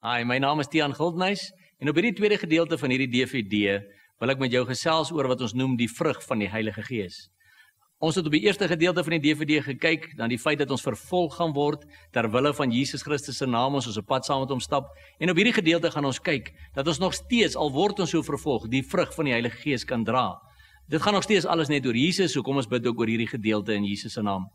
Hi, my naam is Tiaan Gildnys en op hierdie tweede gedeelte van hierdie DVD wil ek met jou gesels oor wat ons noem die vrug van die Heilige Gees. Ons het op die eerste gedeelte van die DVD gekyk na die feit dat ons vervolg gaan word ter wille van Jesus Christus se naam, ons op pad saam met hom stap. En op hierdie gedeelte gaan ons kyk dat ons nog steeds, al word ons so vervolg, die vrug van die Heilige Gees kan dra. Dit gaan nog steeds alles net oor Jesus, so kom ons bid ook oor hierdie gedeelte in Jesus se naam.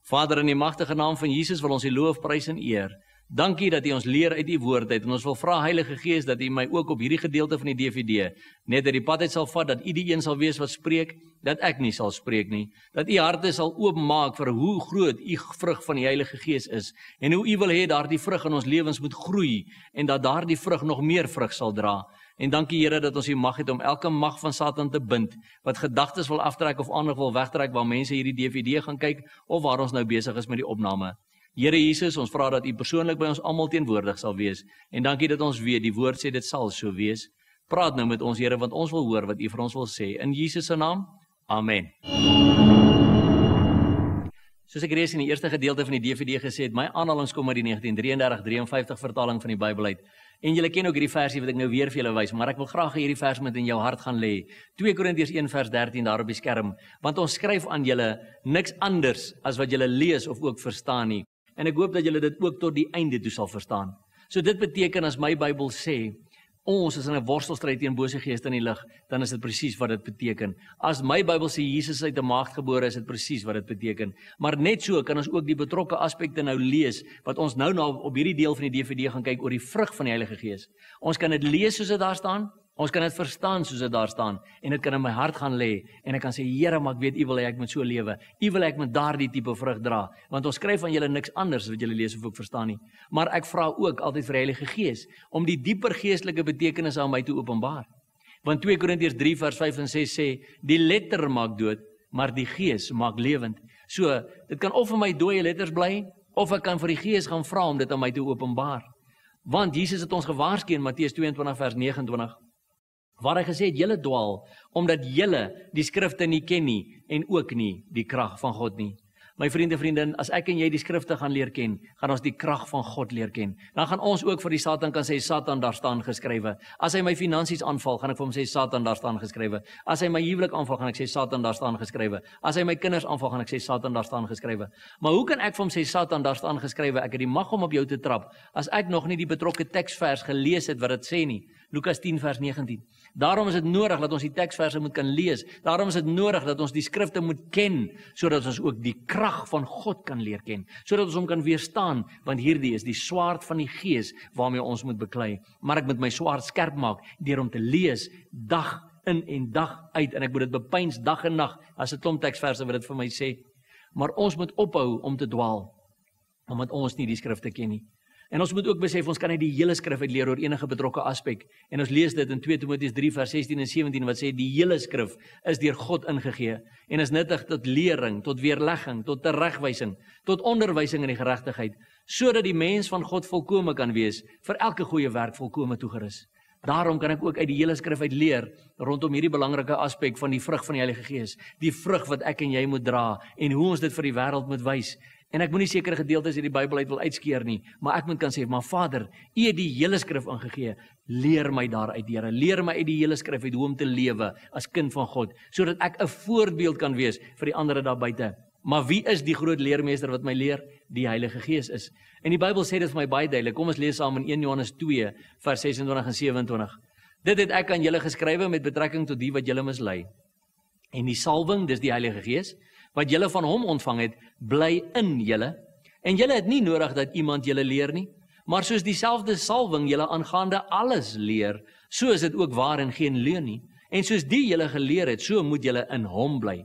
Vader, in die magtige naam van Jesus wil ons U loof, prys en eer. Dankie dat U ons leer uit U woord uit en ons wil vra Heilige Gees dat U my ook op hierdie gedeelte van die DVD net uit die pad uit sal vat, dat U die een sal wees wat spreek, dat ek nie sal spreek nie, dat U harte sal oopmaak vir hoe groot U vrug van die Heilige Gees is en hoe U wil hê daardie vrug in ons lewens moet groei en dat daardie vrug nog meer vrug sal dra. En dankie Here dat ons die mag het om elke mag van Satan te bind wat gedagtes wil aftrek of aandag wil wegtrek waar mense hierdie DVD gaan kyk of waar ons nou besig is met die opname. Here Jesus, ons vra dat U persoonlik by ons almal teenwoordig sal wees en dankie dat ons weet die woord sê dit sal so wees. Praat nou met ons Here want ons wil hoor wat U vir ons wil sê in Jesus se naam. Amen. Soos ek reeds in die eerste gedeelte van die DVD gesê het, my aanhalings kom uit die 1933-53 vertaling van die Bybel uit. En julle ken ook hierdie versie wat ek nou weer vir julle wys, maar ek wil graag hierdie vers met in jou hart gaan lê. 2 Korintiërs 1:13 daar op die skerm, want ons skryf aan julle niks anders as wat julle lees of ook verstaan nie. En ek hoop dat julle dit ook tot die einde toe sal verstaan. So dit beteken as my Bybel sê, ons is in 'n worstelstryd teen bose geeste in die lig, dan is dit presies wat dit beteken. As my Bybel sê Jesus uit 'n maagd gebore is, dit presies wat dit beteken. Maar net so kan ons ook die betrokke aspekte nou lees, wat ons nou op hierdie deel van die DVD gaan kyk oor die vrug van die Heilige Gees. Ons kan dit lees soos dit daar staan, ons kan dit verstaan soos dit daar staan, en dit kan in my hart gaan lê, en ek kan sê, Here, maar ek weet, U wil hê ek moet so lewe, U wil hê ek moet daardie tipe vrug dra, want ons skryf aan julle niks anders wat julle lees of ook verstaan nie, maar ek vra ook altyd vir die Heilige Gees, om die dieper geestelike betekenisse aan my te openbaar, want 2 Korintiërs 3 vers 5 en 6 sê, die letter maak dood, maar die Gees maak lewend, so, dit kan of vir my dooie letters bly, of ek kan vir die Gees gaan vra om dit aan my te openbaar, want Jesus het ons gewaarsku in Matteus 22 vers 29, waar hy gesê het, julle dwaal, omdat julle die skrifte nie ken nie, en ook nie die krag van God nie. My vriende en vriendin, as ek en jy die skrifte gaan leer ken, gaan ons die krag van God leer ken. Dan gaan ons ook vir die Satan kan sê, Satan, daar staan geskrywe. As hy my finansies aanval, gaan ek vir hom sê, Satan, daar staan geskrywe. As hy my huwelik aanval, gaan ek sê, Satan, daar staan geskrywe. As hy my kinders aanval, gaan ek sê, Satan, daar staan geskrywe. Maar hoe kan ek vir hom sê, Satan, daar staan geskrywe? Ek het die mag om op jou te trap, as ek nog nie die betrokke teksvers gelees het wat dit sê nie. Lukas 10 vers 19. Daarom is dit nodig dat ons die teksverse moet kan lees. Daarom is dit nodig dat ons die skrifte moet ken, sodat ons ook die krag van God kan leer ken, sodat ons hom kan weerstaan, want hierdie is die swaard van die Gees waarmee ons moet beklei. Maar ek moet my swaard skerp maak deur om te lees dag in en dag uit, en ek moet dit bepeins dag en nag, as 'n klomp teksverse wat dit vir my sê. Maar ons moet ophou om te dwaal, omdat ons nie die skrifte ken nie. En ons moet ook besef, ons kan nie die hele skrif uitleer oor enige betrokke aspek. En ons lees dit in 2 Timoteus 3 vers 16 en 17, wat sê, die hele skrif is deur God ingegee, en is nuttig tot lering, tot weerlegging, tot teregwysing, tot onderwysing in die geregtigheid, sodat die mens van God volkome kan wees, vir elke goeie werk volkome toegerus. Daarom kan ek ook uit die hele skrif uit leer, rondom hierdie belangrike aspek van die vrug van die Heilige Gees, die vrug wat ek en jy moet dra, en hoe ons dit vir die wêreld moet wys. En ek moet nie sekere gedeeltes uit die Bybel uit wil uitskeer nie, maar ek moet kan sê, maar Vader, U het die hele skrif ingegee, leer my daaruit, Here, leer my uit die hele skrif uit hoe om te lewe as kind van God, sodat ek 'n voorbeeld kan wees vir die ander daar buite. Maar wie is die groot leermeester wat my leer? Die Heilige Gees is. En die Bybel sê dit vir my baie duidelik. Kom ons lees saam in 1 Johannes 2 vers 26 en 27. Dit het ek aan julle geskrywe met betrekking tot die wat julle mislei. En die salwing, dis die Heilige Gees, wat julle van hom ontvang het, bly in julle. En julle het nie nodig dat iemand julle leer nie, maar soos dieselfde salwing julle aangaande alles leer, so is dit ook waar en geen leuen nie. En soos die julle geleer het, so moet julle in hom bly.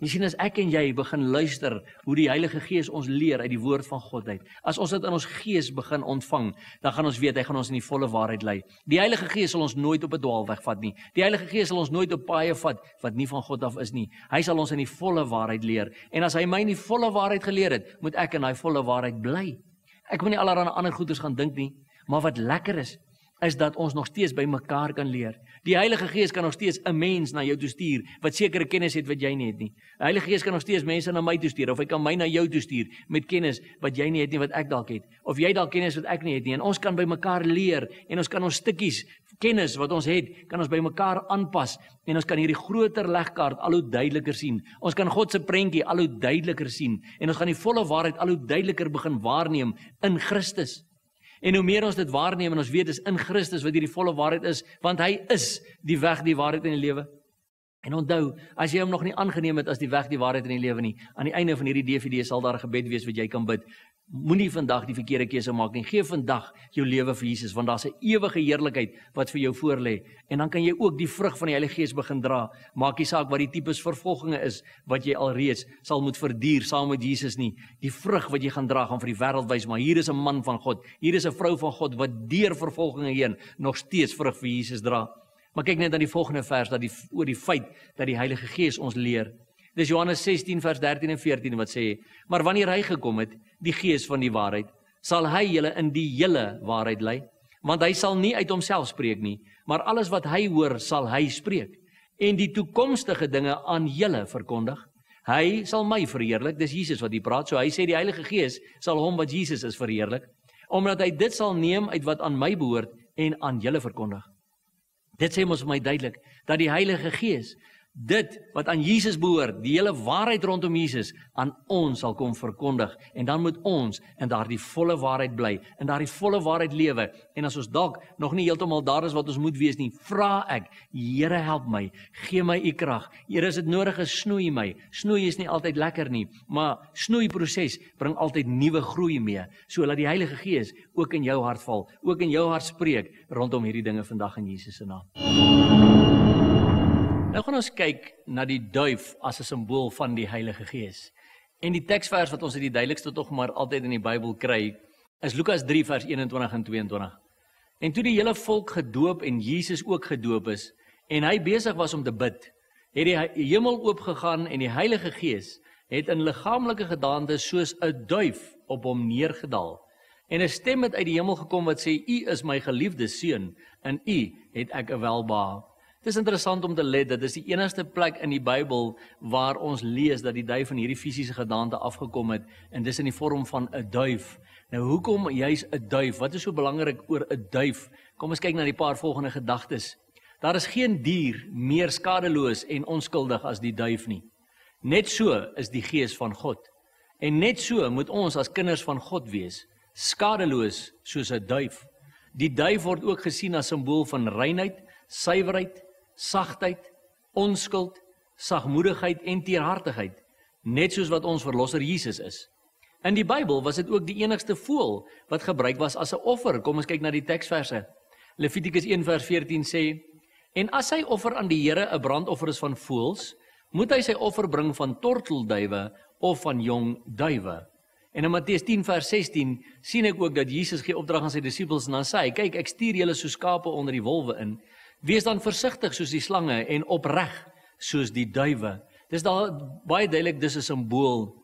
Jy sien, as ek en jy begin luister hoe die Heilige Gees ons leer uit die woord van God uit, as ons dit in ons gees begin ontvang, dan gaan ons weet, hy gaan ons in die volle waarheid lei. Die Heilige Gees sal ons nooit op 'n dwaalweg vat nie. Die Heilige Gees sal ons nooit op paaie vat wat nie van God af is nie. Hy sal ons in die volle waarheid leer. En as hy my in die volle waarheid geleer het, moet ek in daai volle waarheid bly. Ek moet nie allerlei ander goeders gaan dink nie, maar wat lekker is is dat ons nog steeds by mekaar kan leer. Die Heilige Gees kan nog steeds 'n mens na jou toe stuur, wat sekere kennis het wat jy nie het nie. Die Heilige Gees kan nog steeds mense na my toe stuur, of hy kan my na jou toe stuur, met kennis wat jy nie het nie, wat ek dalk het. Of jy dalk kennis wat ek nie het nie, en ons kan by mekaar leer, en ons kan ons stukkies kennis wat ons het, kan ons by mekaar aanpas, en ons kan hierdie groter legkaart al hoe duideliker sien. Ons kan God se prentjie al hoe duideliker sien, en ons gaan die volle waarheid al hoe duideliker begin waarneem in Christus. En hoe meer ons dit waarneem en ons weet is in Christus wat hierdie volle waarheid is, want hy is die weg, die waarheid en die lewe. En onthou, as jy hom nog nie aangeneem het as die weg, die waarheid en die lewe nie, aan die einde van hierdie DVD sal daar 'n gebed wees wat jy kan bid. Moenie vandag die verkeerde keuse maak nie. Gee vandag jou lewe vir Jesus, want daar's 'n ewige heerlikheid wat vir jou voorlê. En dan kan jy ook die vrug van die Heilige Gees begin dra. Maak nie saak wat die tipes vervolginge is wat jy alreeds sal moet verduur saam met Jesus nie. Die vrug wat jy gaan dra gaan vir die wêreld wys, maar hier is 'n man van God, hier is 'n vrou van God wat deur vervolginge heen nog steeds vrug vir Jesus dra. Maar kyk net aan die volgende vers oor die feit dat die Heilige Gees ons leer. Dis Johannes 16 vers 13 en 14 wat sê, maar wanneer hy gekom het, die Gees van die waarheid, sal hy julle in die hele waarheid lei, want hy sal nie uit homself spreek nie, maar alles wat hy hoor, sal hy spreek, en die toekomstige dinge aan julle verkondig. Hy sal my verheerlik, dis Jesus wat hier praat, so hy sê die Heilige Gees sal hom wat Jesus is verheerlik, omdat hy dit sal neem uit wat aan my behoort en aan julle verkondig. Dit sê ons vir my duidelik, dat die Heilige Gees dit wat aan Jesus behoort, die hele waarheid rondom Jesus, aan ons sal kom verkondig. En dan moet ons in daardie volle waarheid bly, in daardie volle waarheid lewe. En as ons dalk nog nie heeltemal daar is wat ons moet wees nie, vra ek, Here help my, gee my u krag. Here, as dit nodig is, snoei my. Snoei is nie altyd lekker nie, maar snoeiproses bring altyd nuwe groei mee. So laat die Heilige Gees ook in jou hart val, ook in jou hart spreek rondom hierdie dinge vandag in Jesus se naam. Nou gaan ons kyk na die duif as 'n simbool van die Heilige Gees. En die teksvers wat ons die duidelikste tog maar altyd in die Bybel kry, is Lukas 3 vers 21 en 22. En toe die hele volk gedoop en Jesus ook gedoop is, en hy besig was om te bid, het die hemel oopgegaan en die Heilige Gees het in liggaamlike gedaante soos 'n duif op hom neergedaal. En 'n stem het uit die hemel gekom wat sê, U is my geliefde seun, in U het ek 'n welbehae. Het is interessant om te let, dat is die enigste plek in die Bybel waar ons lees dat die duif in hierdie fisiese gedaante afgekom het, en dis in die vorm van 'n duif. Nou hoekom juis 'n duif? Wat is so belangrik oor 'n duif? Kom ons kyk na die paar volgende gedagtes. Daar is geen dier meer skadeloos en onskuldig as die duif nie. Net so is die Gees van God. En net so moet ons as kinders van God wees, skadeloos soos 'n duif. Die duif word ook gesien as simbool van reinheid, suiwerheid, sagtheid, onskuld, sagmoedigheid en teerhartigheid, net soos wat ons verlosser Jesus is. In die Bybel was dit ook die enigste voël wat gebruik was as 'n offer. Kom ons kyk na die teksverse. Levitikus 1 vers 14 sê, en as sy offer aan die Here 'n brandoffer is van voëls, moet hy sy offer bring van tortelduwe of van jong duwe. En in Matteus 10 vers 16 sien ek ook dat Jesus gee opdrag aan sy disippels en dan sê hy, kyk, ek stuur julle so skape onder die wolwe in. Wees dan versigtig soos die slange en opreg soos die duwe. Dis daar baie duidelik, dis 'n simbool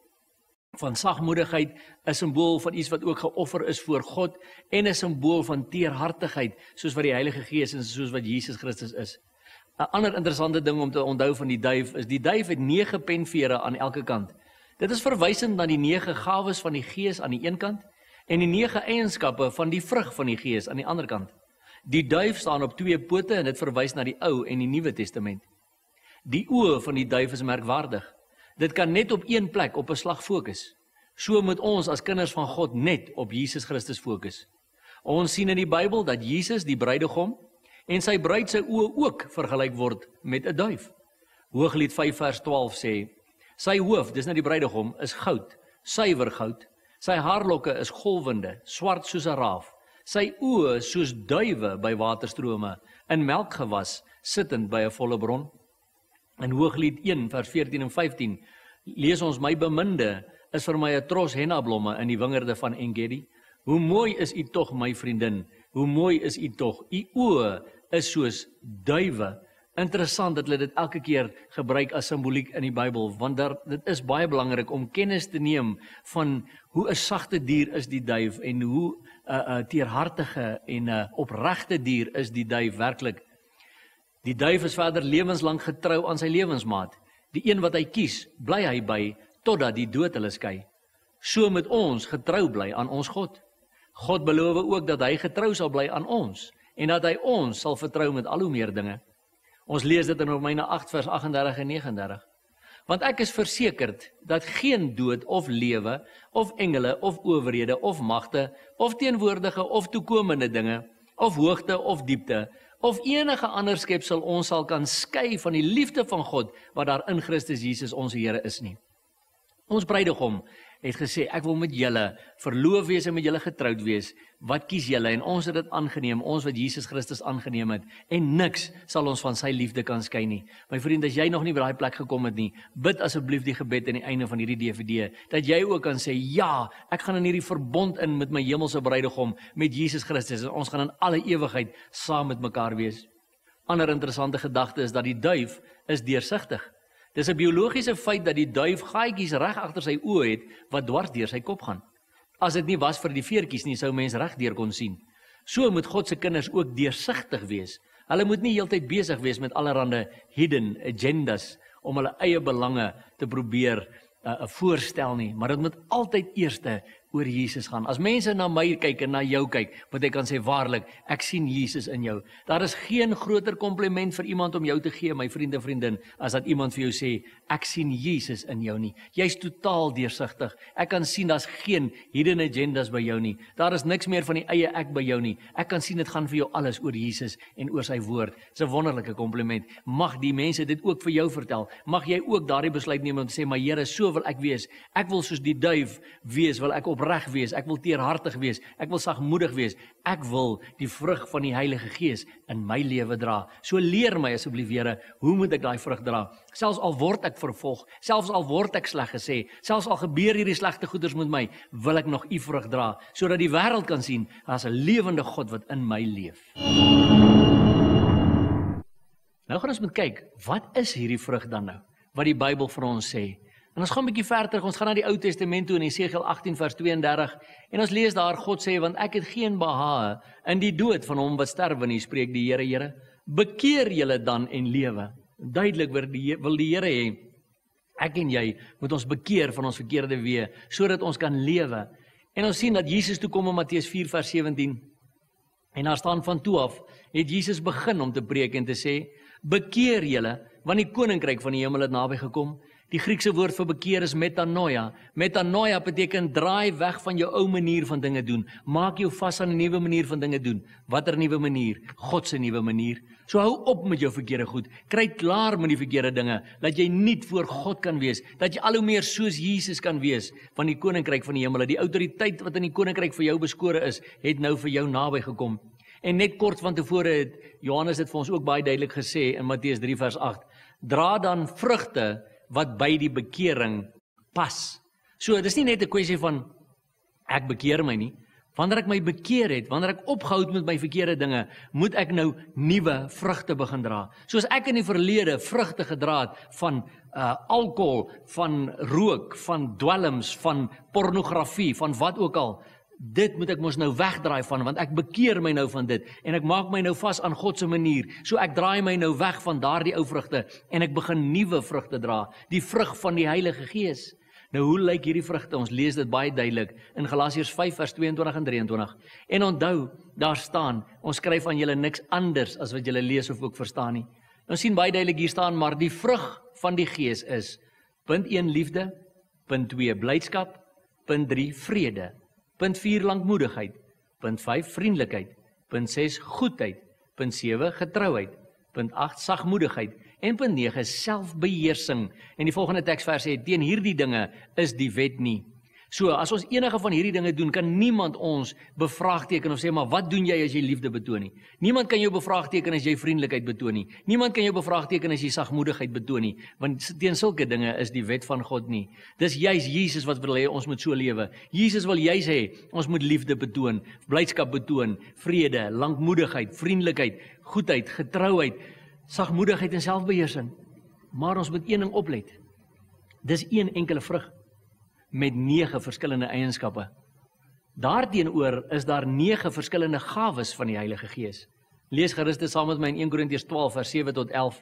van sagmoedigheid, 'n simbool van iets wat ook geoffer is voor God en 'n simbool van teerhartigheid, soos wat die Heilige Gees en soos wat Jesus Christus is. 'n Ander interessante ding om te onthou van die duif is, die duif het 9 penvere aan elke kant. Dit is verwysend na die 9 gawes van die Gees aan die een kant en die 9 eienskappe van die vrug van die Gees aan die ander kant. Die duif staan op 2 pote en dit verwys na die Ou en die Nuwe Testament. Die oë van die duif is merkwaardig. Dit kan net op een plek op 'n slag fokus. So moet ons as kinders van God net op Jesus Christus fokus. Ons sien in die Bybel dat Jesus, die bruidegom, en sy bruid se oë ook vergelyk word met 'n duif. Hooglied 5 vers 12 sê, sy hoof, dis nou die bruidegom, is goud, suiwer goud. Sy haarlokke is golwende, swart soos 'n raaf. Sy oë soos duwe by waterstrome, in melk gewas, sittend by 'n volle bron. In Hooglied 1 vers 14 en 15 lees ons, my beminde is vir my 'n tros hennablomme in die wingerde van Engedi. Hoe mooi is u tog, my vriendin, hoe mooi is u tog. U oë is soos duwe Interessant dat hulle dit elke keer gebruik as simboliek in die Bybel, want dit is baie belangrik om kennis te neem van hoe 'n sagte dier is die duif en hoe 'n teerhartige en 'n opregte dier is die duif werklik. Die duif is verder lewenslang getrou aan sy lewensmaat. Die een wat hy kies, bly hy by totdat die dood hulle skei. So moet ons getrou bly aan ons God. God beloof ook dat hy getrou sal bly aan ons en dat hy ons sal vertrou met al hoe meer dinge. Ons lees dit in Romeine 8 vers 38 en 39. Want ek is versekerd dat geen dood of lewe, of engele, of owerhede, of magte, of teenwoordige, of toekomende dinge, of hoogte, of diepte, of enige ander skepsel ons sal kan skei van die liefde van God, wat daar in Christus Jesus ons Here is nie. Ons bruidegom het gesê, ek wil met julle verloof wees en met julle getroud wees. Wat kies julle? En ons het dit aangeneem, ons wat Jesus Christus aangeneem het. En niks sal ons van sy liefde kan skei nie. My vriend, as jy nog nie by daai plek gekom het nie, bid asseblief die gebed aan die einde van hierdie DVD, dat jy ook kan sê, ja, ek gaan in hierdie verbond in met my hemelse bruidegom, met Jesus Christus, en ons gaan in alle ewigheid saam met mekaar wees. Ander interessante gedagte is dat die duif is deursigtig. Dis 'n biologiese feit dat die duif gaatjies reg agter sy oë het wat dwars deur sy kop gaan. As dit nie was vir die veertjies nie, sou mens reg deur kon sien. So moet God se kinders ook deursigtig wees. Hulle moet nie heeltyd besig wees met allerlei hidden agendas om hulle eie belange te probeer voorstel nie, maar dit moet altyd eerste oor Jesus gaan. As mense na my kyk en na jou kyk, moet jy kan sê waarlik, ek sien Jesus in jou. Daar is geen groter kompliment vir iemand om jou te gee, my vriend en vriendin, as dat iemand vir jou sê, ek sien Jesus in jou nie. Jy's totaal deursigtig. Ek kan sien daar's geen hidden agendas by jou nie. Daar is niks meer van die eie ek by jou nie. Ek kan sien dit gaan vir jou alles oor Jesus en oor sy woord. Dis 'n wonderlike kompliment. Mag die mense dit ook vir jou vertel. Mag jy ook daardie besluit neem om te sê, my Here, so wil ek wees. Ek wil soos die duif wees, wil ek opreg wees, ek wil teerhartig wees, ek wil sagmoedig wees, ek wil die vrug van die Heilige Gees in my lewe dra. So leer my asseblief, Here, hoe moet ek daai vrug dra? Selfs al word ek vervolg, selfs al word ek sleg gesê, selfs al gebeur hierdie slegte goeders met my, wil ek nog u vrug dra, sodat die wêreld kan sien, daar's 'n lewende God wat in my leef. Nou gaan ons moet kyk, wat is hierdie vrug dan nou, wat die Bybel vir ons sê? En ons gaan 'n bietjie verder terug, ons gaan na die Ou Testament toe in Jesegiel 18 vers 32 en ons lees daar, God sê, want ek het geen behae in die dood van hom wat sterwe nie, spreek die Here, Here, bekeer julle dan en lewe. Duidelik wil die Here hê, ek en jy moet ons bekeer van ons verkeerde weë, sodat ons kan lewe. En ons sien dat Jesus toe kom in Matteus 4 vers 17 en daar staan van toe af, het Jesus begin om te preek en te sê, bekeer julle, want die koninkryk van die hemel het naby gekom. Die Griekse woord vir bekeer is metanoia. Metanoia beteken draai weg van jou ou manier van dinge doen. Maak jou vas aan 'n nuwe manier van dinge doen. Watter nuwe manier? God se nuwe manier. So hou op met jou verkeerde goed. Kry klaar met die verkeerde dinge, dat jy nuut voor God kan wees, dat jy al hoe meer soos Jesus kan wees van die koninkryk van die hemel. Die autoriteit wat in die koninkryk vir jou beskore is, het nou vir jou naby gekom. En net kort van tevore het Johannes dit vir ons ook baie duidelik gesê in Matteus 3 vers 8. Dra dan vrugte wat by die bekering pas. So, dis nie net 'n kwessie van ek bekeer my nie. Wanneer ek my bekeer het, wanneer ek opgehou het met my verkeerde dinge, moet ek nou nuwe vrugte begin dra. Soos ek in die verlede vrugte gedra het van alkohol, van rook, van dwelms, van pornografie, van wat ook al. Dit moet ek mos nou wegdraai van, want ek bekeer my nou van dit, en ek maak my nou vas aan God se manier, so ek draai my nou weg van daardie ou vrugte, en ek begin nuwe vrugte dra, die vrug van die Heilige Gees. Nou hoe lyk hierdie vrugte? Ons lees dit baie duidelik, in Galasiërs 5 vers 22 en 23, en onthou, daar staan, ons skryf aan julle niks anders, as wat julle lees of ook verstaan nie. Ons sien baie duidelik hier staan, maar die vrug van die Gees is, punt 1 liefde, punt 2 blydskap, punt 3 vrede, punt 4 lankmoedigheid, punt 5 vriendelikheid, punt 6 goedheid, punt 7 getrouheid, punt 8 sagmoedigheid en punt 9 selfbeheersing. En die volgende teksvers sê, teen hierdie dinge is die wet nie. So, as ons enige van hierdie dinge doen, kan niemand ons bevraagteken of sê, maar wat doen jy as jy liefde betoon nie? Niemand kan jou bevraagteken as jy vriendelikheid betoon nie. Niemand kan jou bevraagteken as jy sagmoedigheid betoon nie, want teen sulke dinge is die wet van God nie. Dis juis Jesus wat wil hê ons moet so lewe. Jesus wil juis hê ons moet liefde betoon, blydskap betoon, vrede, lankmoedigheid, vriendelikheid, goedheid, getrouheid, sagmoedigheid en selfbeheersing. Maar ons moet een ding oplet. Dis een enkele vrug met 9 verskillende eienskappe. Daarteenoor is daar 9 verskillende gawes van die Heilige Gees. Lees gerus dit saam met my in 1 Korintiërs 12 vers 7 tot 11.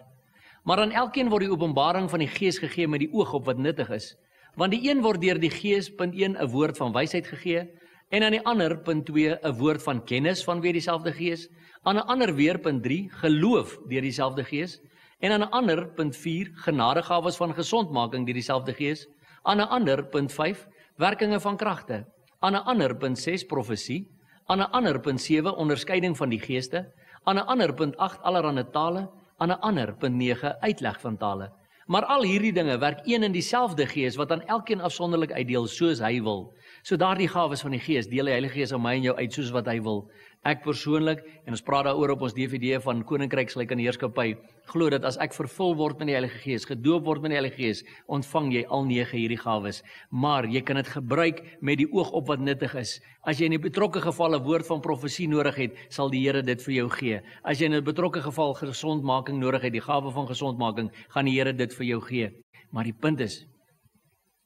Maar aan elkeen word die openbaring van die Gees gegee met die oog op wat nuttig is. Want die een word deur die Gees, punt 1, 'n woord van wysheid gegee, en aan die ander, punt 2, 'n woord van kennis van weer dieselfde Gees, aan 'n ander weer, punt 3, geloof deur dieselfde Gees, en aan 'n ander, punt 4, genadegawes van gesondmaking deur dieselfde Gees, aan 'n ander, punt 5, werkinge van kragte, aan 'n ander, punt 6, profesie, aan 'n ander, punt 7, onderskeiding van die geeste, aan 'n ander, punt 8, allerhande tale, aan 'n ander, punt 9, uitleg van tale. Maar al hierdie dinge werk een en dieselfde Gees wat aan elkeen afsonderlik uitdeel soos hy wil. So daardie gawes van die Gees deel die Heilige Gees aan my en jou uit soos wat hy wil. Ek persoonlik, en ons praat daaroor op ons DVD van Koninkryk Slyk aan die Heerskappy, glo dat as ek vervul word met die Heilige Gees, gedoop word met die Heilige Gees, ontvang jy al 9 hierdie gawes. Maar jy kan dit gebruik met die oog op wat nuttig is. As jy in 'n betrokke geval 'n woord van profesie nodig het, sal die Here dit vir jou gee. As jy in 'n betrokke geval gesondmaking nodig het, die gawe van gesondmaking, gaan die Here dit vir jou gee. Maar die punt is,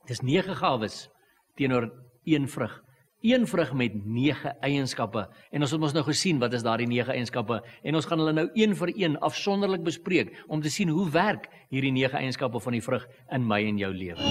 dis 9 gawes teenoor 1 vrug. 1 vrug met 9 eienskappe. En ons het ons nou gesien wat is daardie 9 eienskappe. En ons gaan hulle nou een vir een afsonderlik bespreek om te sien hoe werk hierdie 9 eienskappe van die vrug in my en jou lewe.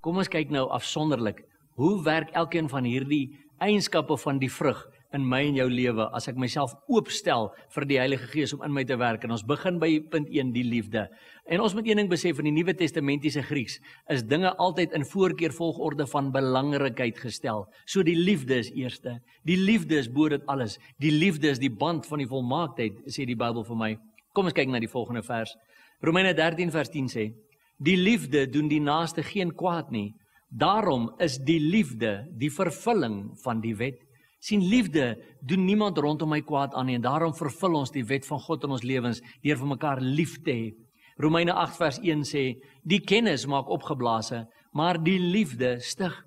Kom ons kyk nou afsonderlik. Hoe werk elkeen van hierdie eienskappe van die vrug in my en jou lewe as ek myself oopstel vir die Heilige Gees om in my te werk? En ons begin by punt 1, die liefde. En ons moet een ding besef, in die Nuwe Testamentiese Grieks is dinge altyd in voorkeurvolgorde van belangrikheid gestel. So die liefde is eerste. Die liefde is bo dit alles. Die liefde is die band van die volmaaktheid, sê die Bybel vir my. Kom ons kyk na die volgende vers. Romeine 13 vers 10 sê, die liefde doen die naaste geen kwaad nie. Daarom is die liefde die vervulling van die wet. Sien, liefde doen niemand rondom my kwaad aan nie, en daarom vervul ons die wet van God in ons lewens deur vir mekaar lief te hê. Romeine 8 vers 1 sê, die kennis maak opgeblaase, maar die liefde stig.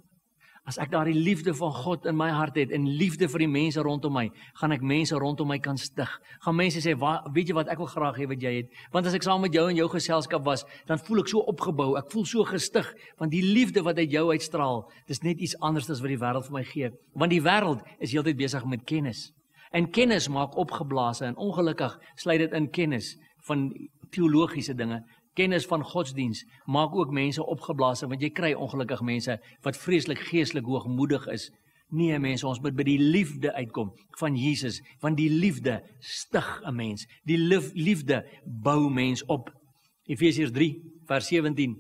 As ek daardie liefde van God in my hart het en liefde vir die mense rondom my, gaan ek mense rondom my kan stig. Gaan mense sê, weet jy wat, ek wil graag hê wat jy het. Want as ek saam met jou in jou geselskap was, dan voel ek so opgebou, ek voel so gestig, want die liefde wat uit jou uitstraal, dis net iets anders as wat die wêreld vir my gee. Want die wêreld is heeltyd besig met kennis. En kennis maak opgeblaase, en ongelukkig sluit dit in kennis van teologiese dinge. Kennis van godsdiens maak ook mense opgeblaase, want jy kry ongelukkig mense wat vreeslik geestelik hoogmoedig is. Nee mense, ons moet by die liefde uitkom van Jesus, want die liefde stig 'n mens. Die liefde bou mens op. Efesiërs 3 vers 17.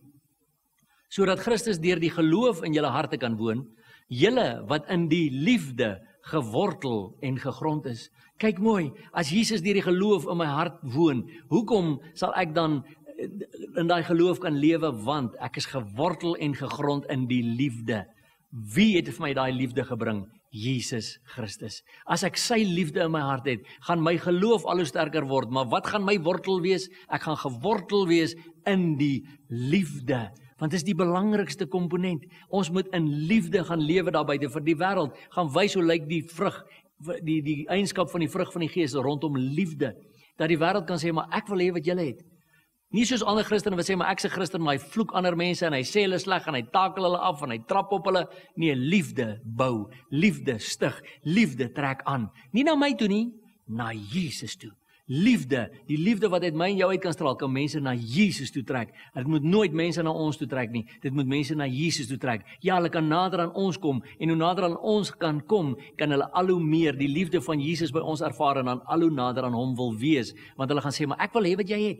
Sodat Christus deur die geloof in julle harte kan woon, julle wat in die liefde gewortel en gegrond is. Kyk mooi, as Jesus deur die geloof in my hart woon, hoekom sal ek dan in daai geloof kan lewe? Want ek is gewortel en gegrond in die liefde. Wie het vir my daai liefde gebring? Jesus Christus. As ek sy liefde in my hart het, gaan my geloof al hoe sterker word. Maar wat gaan my wortel wees? Ek gaan gewortel wees in die liefde. Want dit is die belangrikste komponent. Ons moet in liefde gaan lewe daar buite vir die wêreld. Gaan wys hoe lyk die vrug, die eienskap van die vrug van die Gees rondom liefde. Dat die wêreld kan sê, maar ek wil hê wat julle het. Nie soos ander Christene wat sê, maar ek's 'n Christen, maar hy vloek ander mense en hy sê hulle sleg en hy takel hulle af en hy trap op hulle. Nee, liefde bou, liefde stig, liefde trek aan. Nie na my toe nie, na Jesus toe. Liefde, die liefde wat uit my en jou uit kan straal, kan mense na Jesus toe trek. Dit moet nooit mense na ons toe trek nie. Dit moet mense na Jesus toe trek. Ja, hulle kan nader aan ons kom en hoe nader aan ons kan kom, kan hulle al hoe meer die liefde van Jesus by ons ervaar en dan al hoe nader aan hom wil wees. Want hulle gaan sê, maar ek wil hê wat jy het.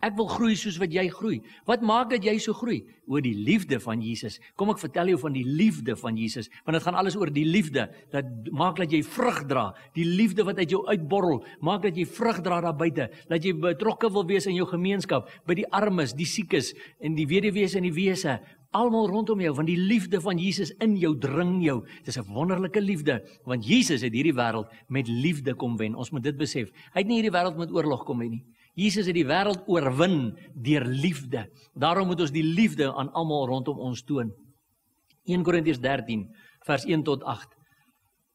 Ek wil groei soos wat jy groei. Wat maak dat jy so groei? Oor die liefde van Jesus. Kom ek vertel jou van die liefde van Jesus, want dit gaan alles oor die liefde. Dat maak dat jy vrug dra. Die liefde wat uit jou uitborrel, maak dat jy vrug dra daar buite. Dat jy betrokke wil wees in jou gemeenskap, by die armes, die siekes en die weduwees en die wese. Almal rondom jou, want die liefde van Jesus in jou dring jou. Dis 'n wonderlike liefde, want Jesus het hierdie wêreld met liefde kom wen. Ons moet dit besef. Hy het nie hierdie wêreld met oorlog kom wen nie. Jesus het die wêreld oorwin deur liefde. Daarom moet ons die liefde aan almal rondom ons toon. 1 Korintiërs 13 vers 1 tot 8.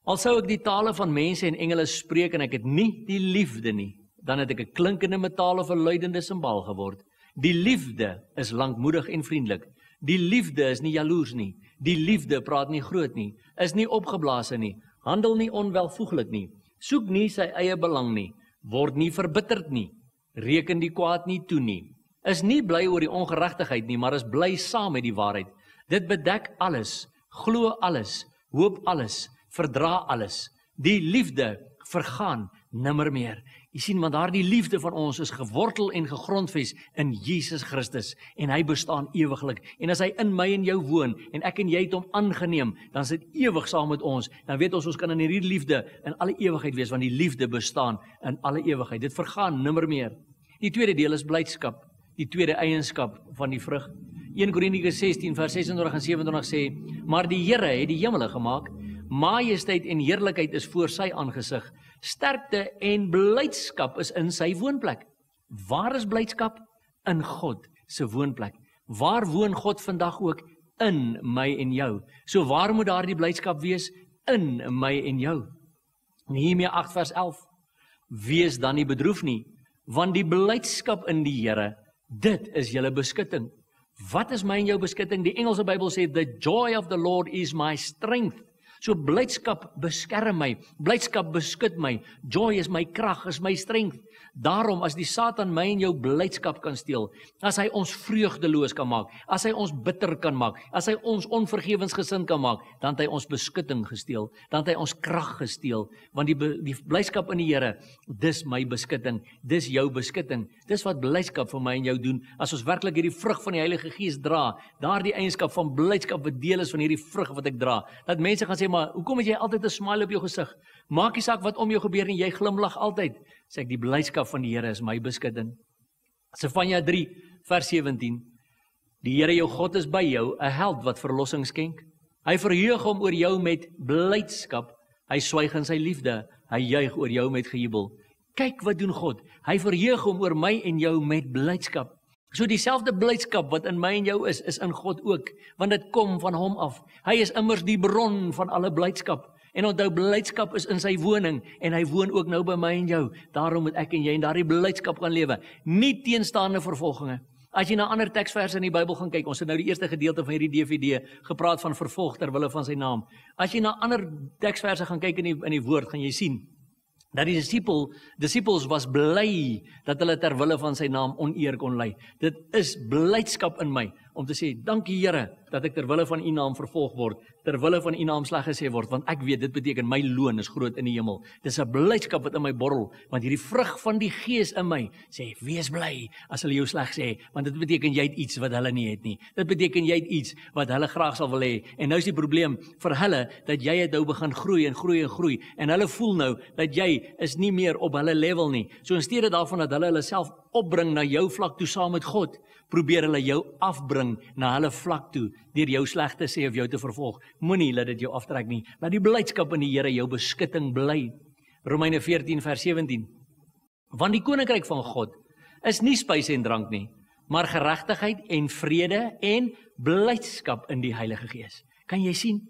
Al sou ek die tale van mense en engele spreek en ek het nie die liefde nie, dan het ek 'n klinkende metaal of 'n luidende simbaal geword. Die liefde is lankmoedig en vriendelik. Die liefde is nie jaloers nie. Die liefde praat nie groot nie, is nie opgeblaase nie, handel nie onwelvoeglik nie, soek nie sy eie belang nie, word nie verbitterd nie, reken die kwaad nie toe nie, is nie bly oor die ongeregtigheid nie, maar is bly saam met die waarheid. Dit bedek alles, glo alles, hoop alles, verdra alles. Die liefde vergaan nimmer meer. Jy sien, want daardie liefde van ons is gewortel en gegrondves in Jesus Christus en hy bestaan ewiglik. En as hy in my en jou woon en ek en jy het hom aangeneem, dan is dit ewig saam met ons. Dan weet ons kan in hierdie liefde in alle ewigheid wees, want die liefde bestaan in alle ewigheid. Dit vergaan nimmer meer. Die tweede deel is blydskap, die tweede eienskap van die vrug. 1 Korintiërs 16 vers 26 en 27 sê, maar die Here het die hemele gemaak, majesteit en heerlikheid is voor sy aangesig, sterkte en blydskap is in sy woonplek. Waar is blydskap? In God se woonplek. Waar woon God vandag ook? In my en jou. So waar moet daar die blydskap wees? In my en jou. Nehemia 8 vers 11. Wees dan nie bedroef nie, want die blydskap in die Here, dit is julle beskutting. Wat is my en jou beskutting? Die Engelse Bybel sê, the joy of the Lord is my strength. So blydskap beskerm my, blydskap beskut my, joy is my krag, is my strength. Daarom as die Satan my en jou blydskap kan steel, as hy ons vreugdeloos kan maak, as hy ons bitter kan maak, as hy ons onvergewensgesind kan maak, dan het hy ons beskutting gesteel, dan het hy ons krag gesteel, want die blydskap in die Here, dis my beskutting, dis jou beskutting, dis wat blydskap vir my en jou doen, as ons werklik hierdie vrug van die Heilige Gees dra, daardie eienskap van blydskap wat deel is van hierdie vrug wat ek dra, dat mense gaan sê, maar hoekom het jy altyd 'n smile op jou gesig? Maak nie saak wat om jou gebeur nie, jy glimlag altyd. Sê ek, die blydskap van die Here is my beskutting. Sefanja 3 vers 17. Die Here jou God is by jou, 'n held wat verlossing skenk. Hy verheug hom oor jou met blydskap. Hy swyg in sy liefde, hy juig oor jou met gejubel. Kyk wat doen God. Hy verheug hom oor my en jou met blydskap. So dieselfde blydskap wat in my en jou is in God ook, want dit kom van hom af. Hy is immers die bron van alle blydskap. En onthou, blydskap is in sy woning, en hy woon ook nou by my en jou. Daarom moet ek en jy in daardie blydskap gaan lewe, nie teenstaande vervolginge. As jy na ander teksverse in die Bybel gaan kyk, ons het nou die eerste gedeelte van hierdie DVD gepraat van vervolg ter wille van sy naam. As jy na ander teksverse gaan kyk in die woord, gaan jy sien dat die disippels was bly dat hulle ter wille van sy naam oneer kon ly. Dit is blydskap in my om te sê, dankie Here, dat ek ter wille van u naam vervolg word, ter wille van u naam sleg gesê word, want ek weet, dit beteken my loon is groot in die hemel. Dis 'n blydskap wat in my borrel, want hierdie vrug van die Gees in my sê, wees bly as hulle jou sleg sê, want dit beteken jy het iets wat hulle nie het nie. Dit beteken jy het iets wat hulle graag sal wil hê. En nou is die probleem vir hulle, dat jy het nou begin groei en groei en groei, en hulle voel nou, dat jy is nie meer op hulle level nie. So in steede daarvan dat hulle self opbring na jou vlak toe saam met God, probeer hulle jou afbring na hulle vlak toe, deur jou sleg te sê of jou te vervolg. Moenie laat dit jou aftrek nie. Laat die blydskap in die Here jou beskutting bly. Romeine 14 vers 17. Want die koninkryk van God is nie spys en drank nie, maar geregtigheid en vrede en blydskap in die Heilige Gees. Kan jy sien?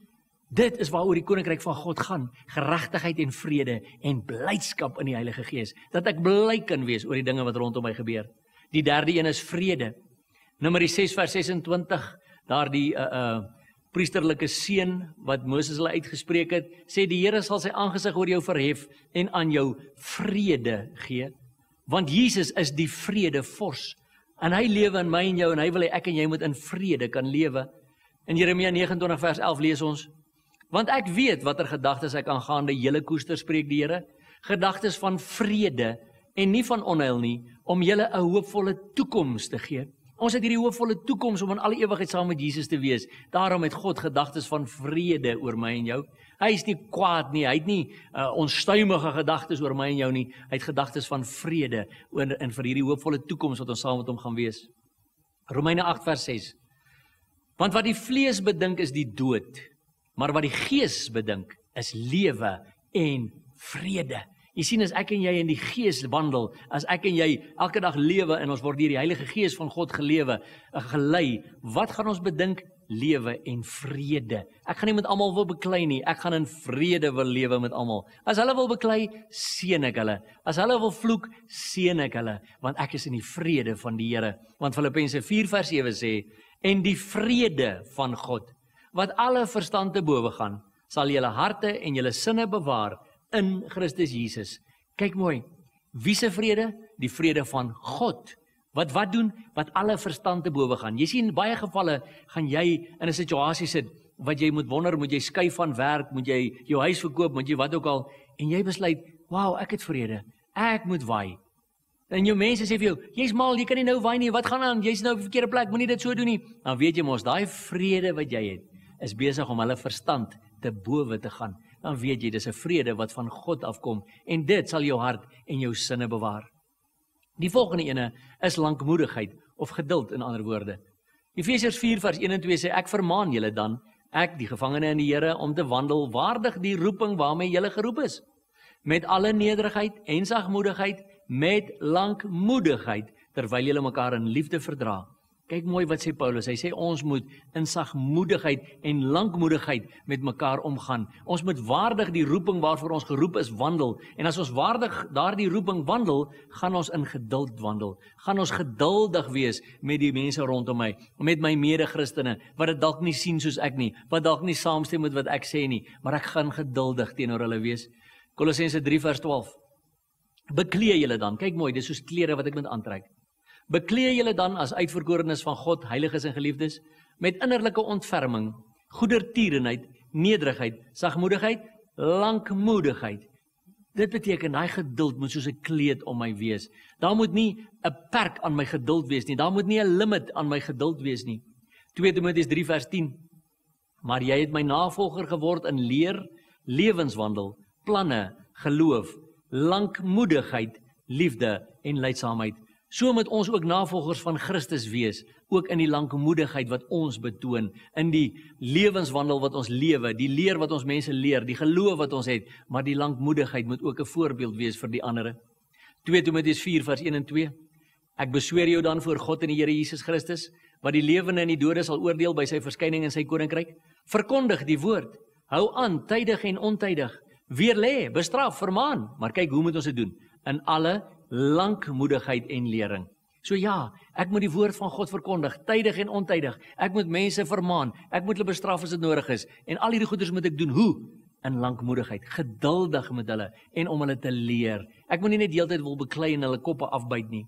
Dit is waaroor die koninkryk van God gaan. Geregtigheid en vrede en blydskap in die Heilige Gees. Dat ek bly kan wees oor die dinge wat rondom my gebeur. Die derde een is vrede. Numeri 6 vers 26, daar die priesterlike seën wat Moses hulle uitgespreek het, sê die Here sal sy aangesig oor jou verhef en aan jou vrede gee. Want Jesus is die vredevors. En hy lewe in my en jou en hy wil hê ek en jy moet in vrede kan lewe. In Jeremia 29 vers 11 lees ons, want ek weet watter gedagtes ek aangaande julle koester, spreek die Here, gedagtes van vrede en nie van onheil nie, om julle 'n hoopvolle toekoms te gee. Ons het hierdie hoopvolle toekoms om in alle ewigheid saam met Jesus te wees. Daarom het God gedagtes van vrede oor my en jou. Hy is nie kwaad nie, hy het nie onstuimige gedagtes oor my en jou nie. Hy het gedagtes van vrede en vir hierdie hoopvolle toekoms wat ons saam met hom gaan wees. Romeine 8 vers 6. Want wat die vlees bedink is die dood, maar wat die Gees bedink is lewe en vrede. Jy sien, as ek en jy in die Gees wandel, as ek en jy elke dag lewe en ons word deur die Heilige Gees van God gelei, wat gaan ons bedink? Lewe en vrede. Ek gaan nie met almal wil beklei nie, ek gaan in vrede wil lewe met almal. As hulle wil beklei, seën ek hulle. As hulle wil vloek, seën ek hulle, want ek is in die vrede van die Here. Want Filippense 4:7 sê, en die vrede van God, wat alle verstand te bowe gaan, sal julle harte en julle sinne bewaar in Christus Jesus. Kyk mooi, wie se vrede? Die vrede van God. Wat doen? Wat alle verstand te bowe gaan. Jy sien, in baie gevalle gaan jy in 'n situasie sit, wat jy moet wonder, moet jy skuif van werk, moet jy jou huis verkoop, moet jy wat ook al, en jy besluit, wow, ek het vrede, ek moet waai. En jou mense sê vir jou, jy's mal, jy kan nie nou waai nie, wat gaan aan, jy's nou op die verkeerde plek, moenie dit so doen nie. Dan weet jy mos, daai vrede wat jy het, is besig om hulle verstand te bowe te gaan. Dan weet jy, dis 'n vrede wat van God afkom, en dit sal jou hart en jou sinne bewaar. Die volgende ene is lankmoedigheid, of geduld in ander woorde. Efesiërs 4:1-2 sê, ek vermaan julle dan, ek die gevangene in die Here, om te wandel waardig die roeping waarmee julle geroep is, met alle nederigheid en sagmoedigheid, met lankmoedigheid, terwyl julle mekaar in liefde verdra. Kyk mooi wat sê Paulus, hy sê ons moet in sagmoedigheid en lankmoedigheid met mekaar omgaan. Ons moet waardig die roeping waarvoor ons geroep is wandel. En as ons waardig daardie roeping wandel, gaan ons in geduld wandel. Gaan ons geduldig wees met die mense rondom my, met my mede-Christene, wat dit dalk nie sien soos ek nie, wat dalk nie saamstem met wat ek sê nie, maar ek gaan geduldig teenoor hulle wees. Kolossense 3:12. Beklee julle dan, kyk mooi, dis soos klere wat ek moet aantrek. Beklee julle dan as uitverkorenes van God, heiliges en geliefdes, met innerlike ontferming, goedertierenheid, nederigheid, sagmoedigheid, lankmoedigheid. Dit beteken, daai geduld moet soos 'n kleed om my wees. Daar moet nie 'n perk aan my geduld wees nie, daar moet nie 'n limit aan my geduld wees nie. 2 Timoteus 3:10. Maar jy het my navolger geword in leer, lewenswandel, planne, geloof, lankmoedigheid, liefde en lydsaamheid. So moet ons ook navolgers van Christus wees, ook in die lankmoedigheid wat ons betoon, in die lewenswandel wat ons lewe, die leer wat ons mense leer, die geloof wat ons het, maar die lankmoedigheid moet ook 'n voorbeeld wees vir die ander. 2 Timoteus 4:1-2. Ek besweer jou dan voor God en die Here Jesus Christus, wat die lewende en die dode sal oordeel by sy verskyning in sy koninkryk. Verkondig die woord, hou aan tydig en ontydig, weerlê, bestraf, vermaan, maar kyk hoe moet ons dit doen? In alle lankmoedigheid en lering. So ja, ek moet die woord van God verkondig, tydig en ontydig. Ek moet mense vermaan, ek moet hulle bestraf as dit nodig is. En al hierdie goeders moet ek doen, hoe? In lankmoedigheid, geduldig met hulle en om hulle te leer. Ek moet nie net die hele tyd wil beklei en hulle koppe afbyt nie.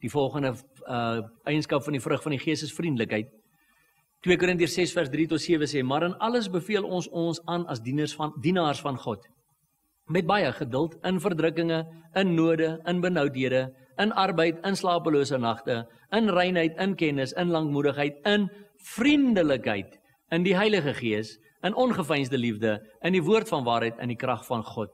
Die volgende eienskap van die vrug van die Gees is vriendelikheid. 2 Korintiërs 6:3-7 sê, maar in alles beveel ons aan as dienaars van God. Met baie geduld, in verdrukkinge, in node, in benoudhede, in arbeid, in slapelose nagte, in reinheid, in kennis, in lankmoedigheid, in vriendelikheid, in die Heilige Gees, in ongeveinsde liefde, in die woord van waarheid, in die krag van God.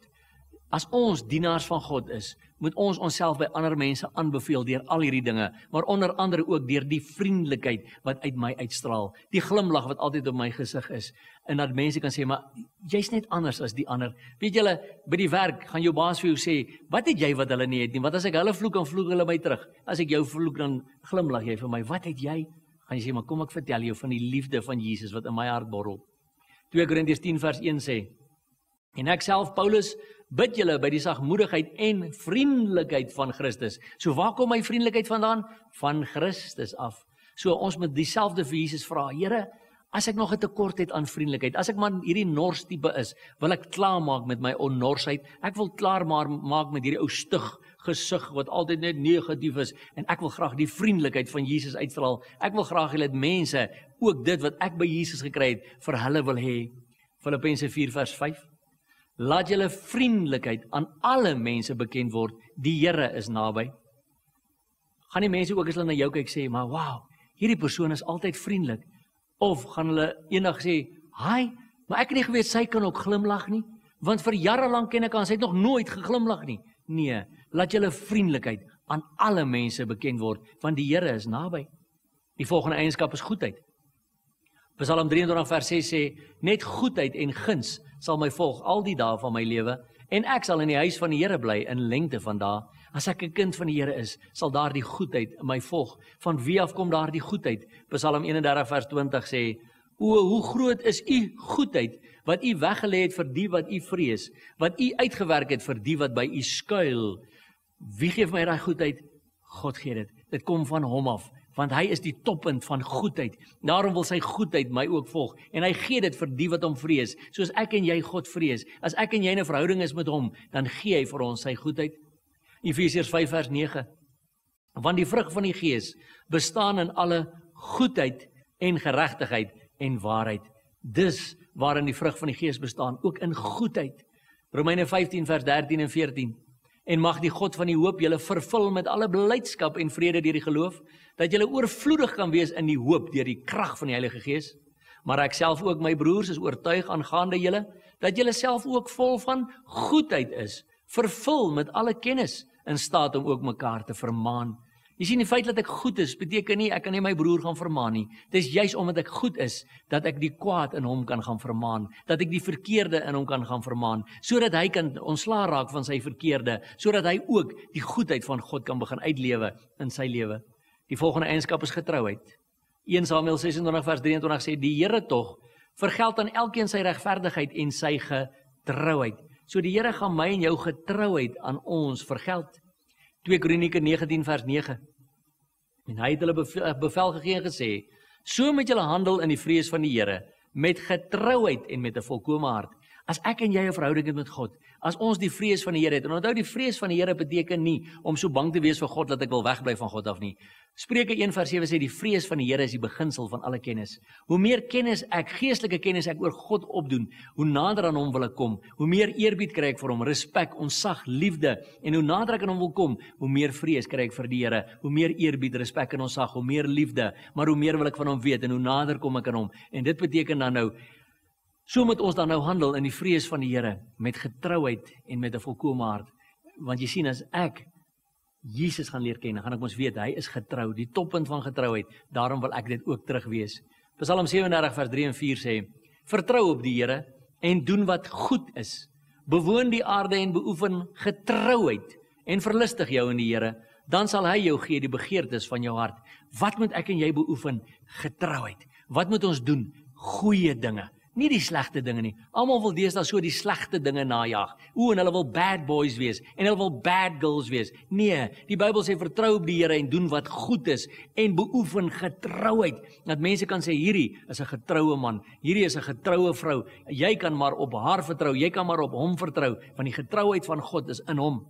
As ons dienaars van God is, moet ons onsself by ander mense aanbeveel deur al hierdie dinge, maar onder andere ook deur die vriendelikheid wat uit my uitstraal, die glimlag wat altyd op my gesig is, en dat mense kan sê, maar jy's net anders as die ander. Weet julle, by die werk gaan jou baas vir jou sê, wat het jy wat hulle nie het nie? Want as ek hulle vloek, dan vloek hulle my terug. As ek jou vloek, dan glimlag jy vir my. Wat het jy? Gaan jy sê, maar kom ek vertel jou van die liefde van Jesus wat in my hart borrel. 2 Korintiërs 10:1 sê, en ek self, Paulus, bid julle by die sagmoedigheid en vriendelikheid van Christus. So waar kom my vriendelikheid vandaan? Van Christus af. So ons moet dieselfde vir Jesus vra, Here, as ek nog 'n tekort het aan vriendelikheid, as ek maar hierdie nors tipe is, wil ek klaarmaak met my onnorsheid, ek wil klaarmaak met hierdie ou stug gesig wat altyd net negatief is, en ek wil graag die vriendelikheid van Jesus uitstraal. Ek wil graag hê dat mense ook dit wat ek by Jesus gekry het, vir hulle wil hê. Filippense 4:5. Laat julle vriendelikheid aan alle mense bekend word, die Here is naby. Gaan die mense ook as hulle na jou kyk sê, maar wow, hierdie persoon is altyd vriendelik. Of gaan hulle eendag sê, hi, maar ek het nie geweet sy kan ook glimlag nie, want vir jare lank ken ek haar, sy het nog nooit geglimlag nie. Nee, laat julle vriendelikheid aan alle mense bekend word, want die Here is naby. Die volgende eienskap is goedheid. Psalm 23:6 sê, net goedheid en guns sal my volg al die dae van my lewe, En ek sal in die huis van die Here bly in lengte van dae. As ek 'n kind van die Here is, sal daardie goedheid in my volg. Van wie af kom daardie goedheid? Psalm 31 vers 20 sê: O, hoe groot is u goedheid, wat u weggelê het vir die wat u vrees, wat u uitgewerk het vir die wat by u skuil. Wie gee vir my daai goedheid? God gee dit. Dit kom van hom af, want hy is die toppunt van goedheid. Daarom wil sy goedheid my ook volg, en hy gee dit vir die wat hom vrees, soos ek en jy God vrees. As ek en jy in 'n verhouding is met hom, dan gee hy vir ons sy goedheid. Efesiërs 5 vers 9. Want die vrug van die Gees bestaan in alle goedheid en geregtigheid en waarheid. Dis waarin die vrug van die Gees bestaan, ook in goedheid. Romeine 15 vers 13 en 14. En mag die God van die hoop julle vervul met alle blydskap en vrede deur die geloof, dat julle oorvloedig kan wees in die hoop deur die krag van die Heilige Gees. Maar ek self ook, my broers, is oortuig aangaande julle, dat julle self ook vol van goedheid is, vervul met alle kennis, in staat om ook mekaar te vermaan. Jy sien, die feit dat ek goed is, beteken nie, ek kan nie my broer gaan vermaan nie. Dit is juist omdat ek goed is, dat ek die kwaad in hom kan gaan vermaan, dat ek die verkeerde in hom kan gaan vermaan, sodat hy kan ontslaa raak van sy verkeerde, sodat hy ook die goedheid van God kan begin uitlewe in sy lewe. Die volgende eienskap is getrouheid. 1 Samuel 26 vers 23 sê, die Here tog vergeld aan elkeen sy regverdigheid en sy getrouheid. So die Here gaan my en jou getrouheid aan ons vergeld. 2 Kronieke 19 vers 9. En hy het hulle bevel gegee en gesê, so moet julle handel in die vrees van die Here, met getrouheid en met 'n volkome hart. As ek en jy 'n verhouding het met God, as ons die vrees van die Here het, en onthou die vrees van die Here beteken nie om so bang te wees vir God dat ek wil wegbly van God af nie. Spreuke 1 vers 7 sê die vrees van die Here is die beginsel van alle kennis. Hoe meer kennis ek, geestelike kennis ek oor God opdoen, hoe nader aan hom wil ek kom, hoe meer eerbied kry ek vir hom, respek, ontzag, liefde, en hoe nader ek aan hom wil kom, hoe meer vrees kry ek vir die Here, hoe meer eerbied, respek en ontzag, hoe meer liefde, maar hoe meer wil ek van hom weet, en hoe nader kom ek aan hom. En dit beteken dan nou, so moet ons dan nou handel in die vrees van die Here, met getrouheid en met 'n volkome hart. Want jy sien, as ek Jesus gaan leer ken, dan gaan ek ons weet, hy is getrou, die toppunt van getrouheid, daarom wil ek dit ook terugwees. Psalm 37 vers 3 en 4 sê, vertrou op die Here en doen wat goed is. Bewoon die aarde en beoefen getrouheid en verlustig jou in die Here, dan sal hy jou gee die begeertes van jou hart. Wat moet ek en jy beoefen? Getrouheid. Wat moet ons doen? Goeie dinge. Nie die slegte dinge nie. Almal wil deesdae so die slegte dinge najag. En hulle wil bad boys wees en hulle wil bad girls wees. Nee, die Bybel sê vertrou op die Here en doen wat goed is en beoefen getrouheid. Dat mense kan sê hierdie is 'n getroue man, hierdie is 'n getroue vrou. Jy kan maar op haar vertrou, jy kan maar op hom vertrou, want die getrouheid van God is in hom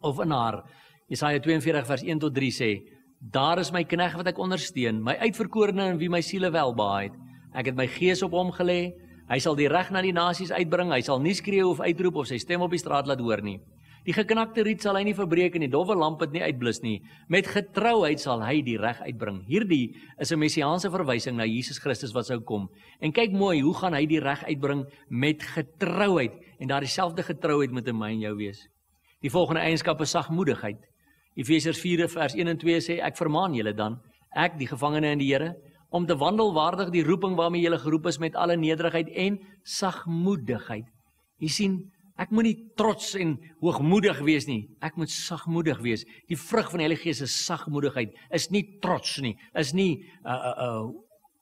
of in haar. Jesaja 42 vers 1 tot 3 sê, daar is my knegt wat ek ondersteun, my uitverkorene in wie my siele welbehae het. Ek het my gees op hom gelê, hy sal die reg na die nasies uitbring, hy sal nie skreeu of uitroep of sy stem op die straat laat hoor nie. Die geknakte riet sal hy nie verbreek en die dowwe lamp het nie uitblus nie. Met getrouheid sal hy die reg uitbring. Hierdie is 'n messiaanse verwysing na Jesus Christus wat sou kom. En kyk mooi, hoe gaan hy die reg uitbring? Met getrouheid. En daar dieselfde getrouheid moet in my en jou wees. Die volgende eienskap is sagmoedigheid. Efesiërs 4 vers 1 en 2 sê, ek vermaan julle dan, ek die gevangene in die Here, om te wandel waardig die roeping waarmee julle geroep is met alle nederigheid en sagmoedigheid. Jy sien, ek moet nie trots en hoogmoedig wees nie, ek moet sagmoedig wees. Die vrug van die Heilige Gees is sagmoedigheid, is nie trots nie, is nie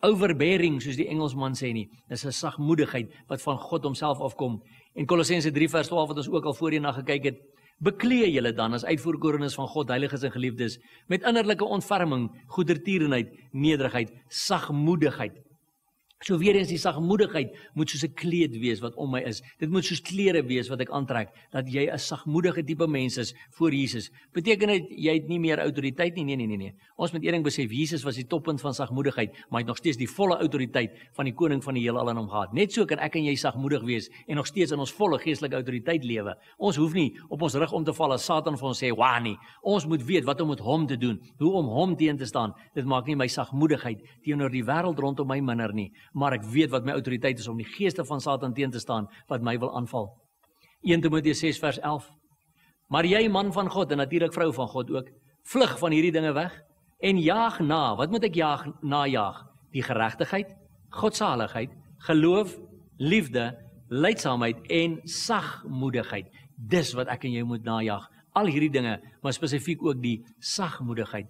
overbearing soos die Engelsman sê nie, dis 'n sagmoedigheid wat van God homself afkom. En Kolossense 3 vers 12 wat ons ook al voorheen na gekyk het, beklee julle dan as uitverkorenes van God, heiliges en geliefdes, met innerlike ontferming, goedertierenheid, nederigheid, sagmoedigheid. So weer eens, die sagmoedigheid moet soos 'n kleed wees wat om my is. Dit moet soos klere wees wat ek aantrek, dat jy 'n sagmoedige tipe mens is voor Jesus. Beteken dit jy het nie meer autoriteit nie? Nee. Ons moet een ding besef, Jesus was die toppunt van sagmoedigheid, maar hy het nog steeds die volle autoriteit van die koning van die heelal in hom gehad. Net so kan ek en jy sagmoedig wees en nog steeds in ons volle geestelike autoriteit lewe. Ons hoef nie op ons rug om te val as Satan vir ons sê, "Wa nie." Ons moet weet wat om met hom te doen, hoe om hom teen te staan. Dit maak nie my sagmoedigheid teenoor die wêreld rondom my minder nie, maar ek weet wat my autoriteit is om die geeste van Satan teen te staan wat my wil aanval. 1 Timoteus 6 vers 11. Maar jy man van God en natuurlik vrou van God ook, vlug van hierdie dinge weg en jaag na. Wat moet ek najag? Die geregtigheid, godsaligheid, geloof, liefde, lydsaamheid en sagmoedigheid. Dis wat ek en jy moet najag. Al hierdie dinge, maar spesifiek ook die sagmoedigheid.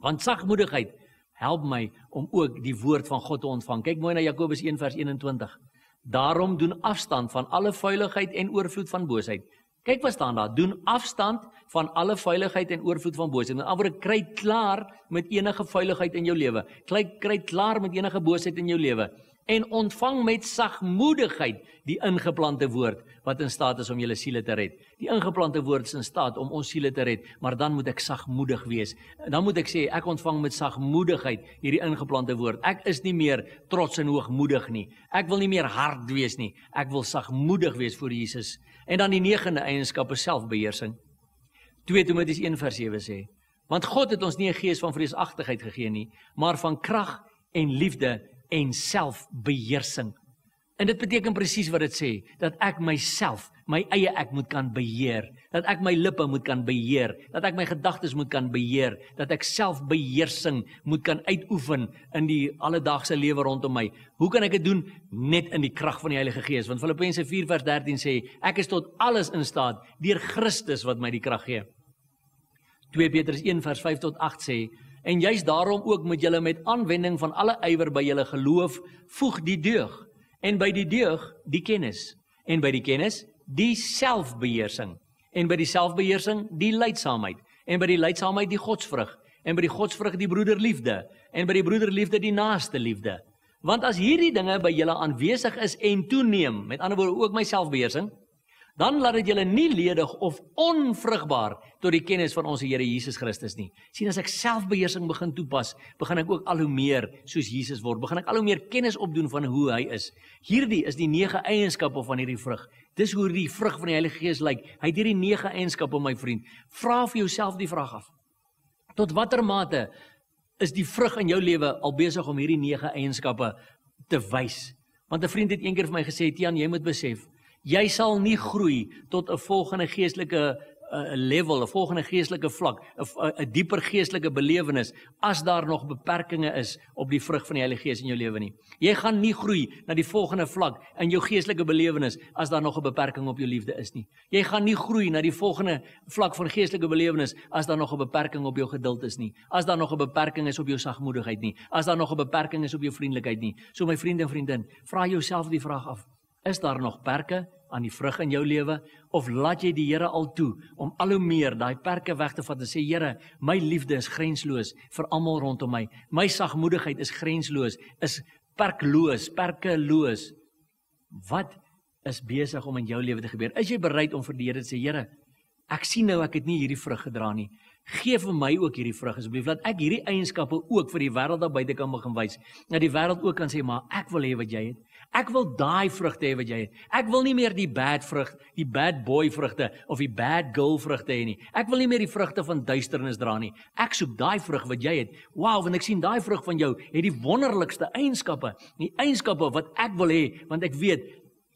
Want sagmoedigheid help my om ook die woord van God te ontvang. Kyk mooi na Jakobus 1 vers 21. Daarom doen afstand van alle vuiligheid en oorvloed van boosheid. Kyk wat staan daar, doen afstand van alle vuiligheid en oorvloed van boosheid. Met ander woorde, kry klaar met enige vuiligheid in jou lewe. Kry klaar met enige boosheid in jou lewe. En ontvang met sagmoedigheid die ingeplante woord, wat in staat is om julle siele te red. Die ingeplante woord is in staat om ons siele te red, maar dan moet ek sagmoedig wees. Dan moet ek sê, ek ontvang met sagmoedigheid hierdie ingeplante woord. Ek is nie meer trots en hoogmoedig nie. Ek wil nie meer hard wees nie. Ek wil sagmoedig wees voor Jesus. En dan die 9de eienskap is selfbeheersing. 2 Timoteus 1 vers 7 sê, want God het ons nie 'n gees van vreesagtigheid gegee nie, maar van krag en liefde en selfbeheersing. En dit beteken presies wat dit sê, dat ek myself, my eie ek moet kan beheer, dat ek my lippe moet kan beheer, dat ek my gedagtes moet kan beheer, dat ek selfbeheersing moet kan uitoefen in die alledaagse lewe rondom my. Hoe kan ek dit doen? Net in die krag van die Heilige Gees, want Filippense 4 vers 13 sê, ek is tot alles in staat, deur Christus wat my die krag gee. 2 Petrus 1 vers 5 tot 8 sê, en juist daarom ook moet julle met aanwending van alle ywer by julle geloof voeg die deug, en by die deug die kennis, en by die kennis die selfbeheersing, en by die selfbeheersing die lydsaamheid, en by die lydsaamheid die godsvrug, en by die godsvrug die broederliefde, en by die broederliefde die naaste liefde. Want as hierdie dinge by julle aanwesig is en toeneem, met ander woorde ook my selfbeheersing, dan laat dit julle nie ledig of onvrugbaar tot die kennis van ons Here Jesus Christus nie. Sien, as ek selfbeheersing begin toepas, begin ek ook al hoe meer soos Jesus word, begin ek al hoe meer kennis opdoen van hoe hy is. Hierdie is die 9 eienskappe van hierdie vrug. Dis hoe die vrug van die Heilige Gees lyk. Hy het hierdie 9 eienskappe, my vriend. Vra vir jouself die vraag af. Tot watter mate is die vrug in jou lewe al besig om hierdie 9 eienskappe te wys? Want 'n vriend het eendag vir my gesê, Tiaan, jy moet besef, jy sal nie groei tot 'n volgende geestelike level, 'n volgende geestelike vlak, 'n dieper geestelike belewenis, as daar nog beperkings is op die vrug van die Heilige Gees in jou lewe nie. Jy gaan nie groei na die volgende vlak in jou geestelike belewenis, as daar nog 'n beperking op jou liefde is nie. Jy gaan nie groei na die volgende vlak van geestelike belewenis, as daar nog 'n beperking op jou geduld is nie, as daar nog 'n beperking is op jou sagmoedigheid nie, as daar nog 'n beperking is op jou vriendelikheid nie. So my vriend en vriendin, vra jouself die vraag af, is daar nog perke aan die vrug in jou lewe, of laat jy die Here al toe om al hoe meer daai perke weg te vat en sê, Here, my liefde is grensloos vir almal rondom my. My sagmoedigheid is grensloos, is perkeloos. Wat is besig om in jou lewe te gebeur? Is jy bereid om vir die Here te sê, Here, ek sien nou ek het nie hierdie vrug gedra nie. Geef vir my ook hierdie vrug asseblief, laat ek hierdie eienskappe ook vir die wêreld daar buite kan begin wys. Dat die wêreld ook kan sê, maar ek wil hê wat jy het. Ek wil daai vrugte hê wat jy het. Ek wil nie meer die bad vrug, die bad boy vrugte of die bad girl vrugte hê nie. Ek wil nie meer die vrugte van duisternis dra nie. Ek soek daai vrug wat jy het. Wow, want ek sien daai vrug van jou het die wonderlikste eienskappe. Die eienskappe wat ek wil hê, want ek weet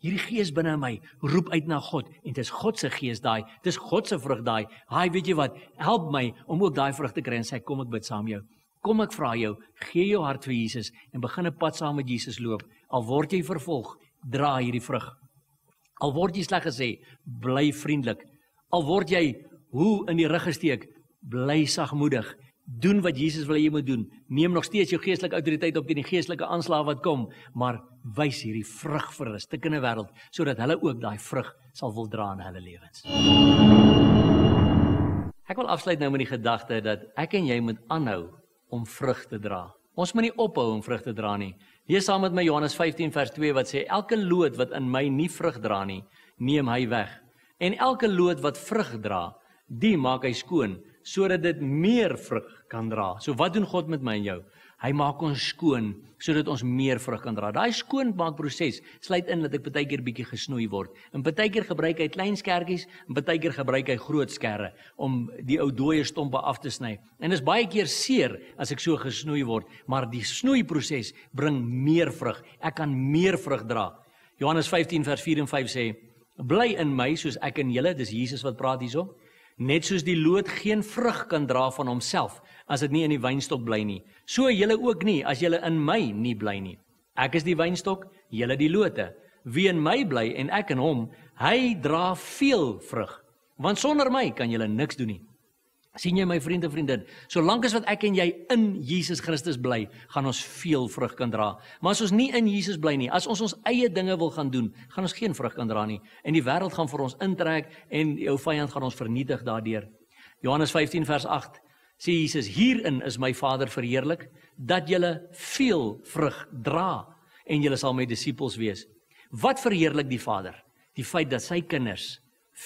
hierdie gees binne my roep uit na God en dit is God se gees daai. Dis God se vrug daai. Haai, weet jy wat? Help my om ook daai vrug te kry en sê kom ek bid saam jou. Kom ek vra jou, gee jou hart vir Jesus en begin 'n pad saam met Jesus loop. Al word jy vervolg, dra hierdie vrug. Al word jy sleg gesê, bly vriendelik. Al word jy hoe in die rug gesteek, bly sagmoedig. Doen wat Jesus wil hê jy moet doen. Neem nog steeds jou geestelike autoriteit op teen die geestelike aanslae wat kom, maar wys hierdie vrug vir 'n stikkende wêreld sodat hulle ook daai vrug sal wil dra in hulle lewens. Ek wil afsluit nou met die gedagte dat ek en jy moet aanhou om vrug te dra. Ons moet nie ophou om vrug te dra nie. Lees saam met my Johannes 15 vers 2 wat sê, elke loot wat in my nie vrug dra nie, neem hy weg. En elke loot wat vrug dra, die maak hy skoon, sodat dit meer vrug kan dra. So wat doen God met my en jou? Hy maak ons skoon, sodat ons meer vrug kan dra. Daai skoonmaakproses sluit in dat ek partykeer bietjie gesnoei word. En partykeer gebruik hy klein skertjies, en partykeer gebruik hy groot skerre, om die ou dooie stompe af te sny. En dit is baie keer seer, as ek so gesnoei word, maar die snoeiproses bring meer vrug. Ek kan meer vrug dra. Johannes 15 vers 4 en 5 sê, bly in my, soos ek in julle, dis Jesus wat praat hierso, net soos die loot geen vrug kan dra van homself, as dit nie in die wynstok bly nie. So julle ook nie, as julle in my nie bly nie. Ek is die wynstok, julle die lote. Wie in my bly en ek in hom, hy dra veel vrug. Want sonder my kan julle niks doen nie. Sien jy my vriend en vriendin, solank as wat ek en jy in Jesus Christus bly, gaan ons veel vrug kan dra. Maar as ons nie in Jesus bly nie, as ons eie dinge wil gaan doen, gaan ons geen vrug kan dra nie. En die wêreld gaan vir ons intrek en jou vyand gaan ons vernietig daardeur. Johannes 15 vers 8 sê Jesus, hierin is my Vader verheerlik, dat julle veel vrug dra en julle sal my disippels wees. Wat verheerlik die Vader? Die feit dat sy kinders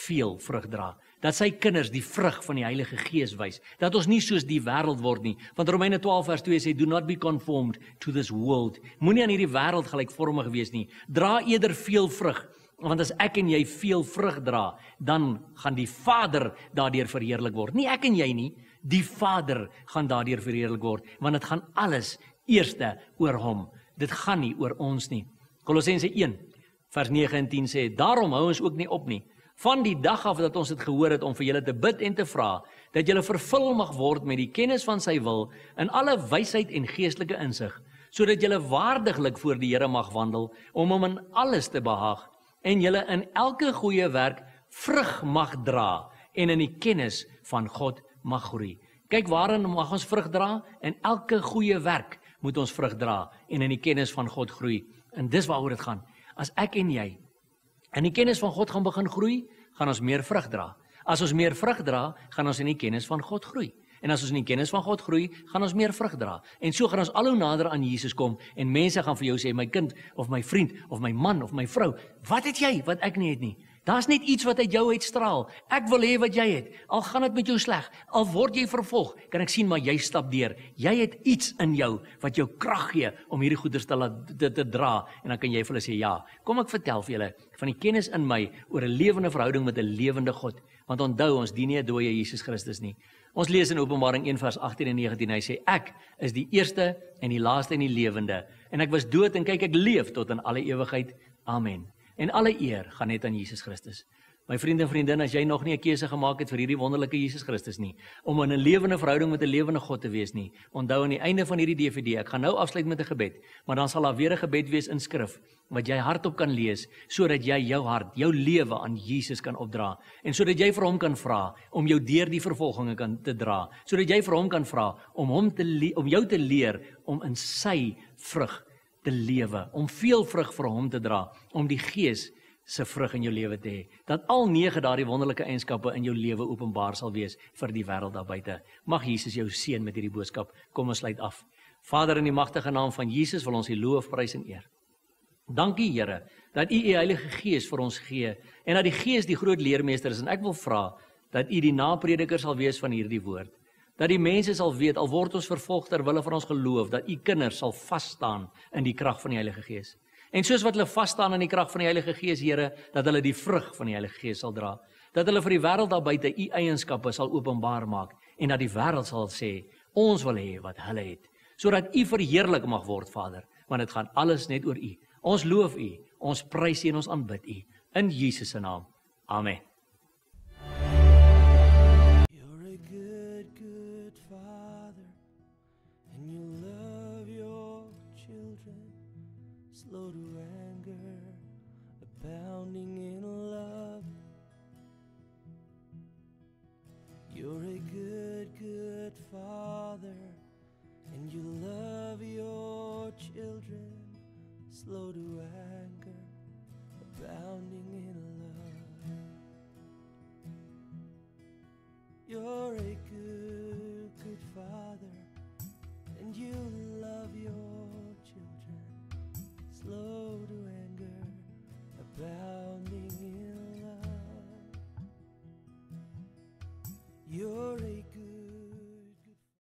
veel vrug dra. Dat sy kinders die vrug van die Heilige Gees wys. Dat ons nie soos die wêreld word nie. Want Romeine 12 vers 2 sê, do not be conformed to this world. Moenie aan hierdie wêreld gelykvormig wees nie. Dra eerder veel vrug. Want as ek en jy veel vrug dra, dan gaan die Vader daardeur verheerlik word. Nie ek en jy nie, die Vader gaan daardeur verheerlik word. Want dit gaan alles eerste oor hom. Dit gaan nie oor ons nie. Kolossense 1 vers 9 en 10 sê, daarom hou ons ook nie op nie. Van die dag af dat ons dit gehoor het om vir julle te bid en te vra, dat julle vervul mag word met die kennis van sy wil, in alle wysheid en geestelike insig, sodat julle waardiglik voor die Here mag wandel, om hom in alles te behaag, en julle in elke goeie werk vrug mag dra, en in die kennis van God mag groei. Kyk, waarin mag ons vrug dra? In elke goeie werk moet ons vrug dra, en in die kennis van God groei. En dis waaroor dit gaan. As ek en jy in die kennis van God gaan begin groei, gaan ons meer vrug dra. As ons meer vrug dra, gaan ons in die kennis van God groei. En as ons in die kennis van God groei, gaan ons meer vrug dra. En so gaan ons al hoe nader aan Jesus kom, en mense gaan vir jou sê, my kind, of my vriend, of my man, of my vrou, wat het jy, wat ek nie het nie? Daar's net iets wat uit jou uitstraal. Ek wil hê wat jy het. Al gaan dit met jou sleg, al word jy vervolg, kan ek sien maar jy stap deur. Jy het iets in jou wat jou krag gee om hierdie goeders te dra, en dan kan jy vir hulle sê ja. Kom ek vertel vir julle van die kennis in my oor 'n lewende verhouding met 'n lewende God. Want onthou, ons dien nie 'n dooie Jesus Christus nie. Ons lees in Openbaring 1 vers 18 en 19, hy sê, ek is die eerste en die laaste en die lewende, en ek was dood en kyk, ek leef tot in alle ewigheid. Amen. En alle eer gaan net aan Jesus Christus. My vriende en vriendin, as jy nog nie 'n keuse gemaak het vir hierdie wonderlike Jesus Christus nie, om in 'n lewende verhouding met 'n lewende God te wees nie, onthou aan die einde van hierdie DVD, ek gaan nou afsluit met 'n gebed, maar dan sal daar weer 'n gebed wees in skrif, wat jy hardop kan lees, sodat jy jou hart, jou lewe aan Jesus kan opdra, en sodat jy vir hom kan vra, om jou deur die vervolginge kan te dra, sodat jy vir hom kan vra, om jou te leer, om in sy vrug te lewe, om veel vrug vir hom te dra, om die Gees se vrug in jou lewe te hê, dat al 9 daardie wonderlike eienskappe in jou lewe openbaar sal wees vir die wêreld daar buite. Mag Jesus jou seën met hierdie boodskap. Kom ons sluit af. Vader, in die magtige naam van Jesus wil ons U loof, prys en eer. Dankie Here, dat U Heilige Gees vir ons gee, en dat die Gees die groot leermeester is, en ek wil vra, dat U die naprediker sal wees van hierdie woord, dat die mense sal weet, al word ons vervolg ter wille van ons geloof, dat U kinders sal vas staan in die krag van die Heilige Gees. En soos wat hulle vas staan in die krag van die Heilige Gees, Here, dat hulle die vrug van die Heilige Gees sal dra, dat hulle vir die wêreld daar buite U eienskappe sal openbaar maak, en dat die wêreld sal sê, ons wil hê wat hulle het, sodat U verheerlik mag word, Vader, want dit gaan alles net oor U. Ons loof U, ons prys U en ons aanbid U, in Jesus se naam. Amen. You're a good, good Father, and you love your children, slow to anger, abounding in love. You're a good, good Father.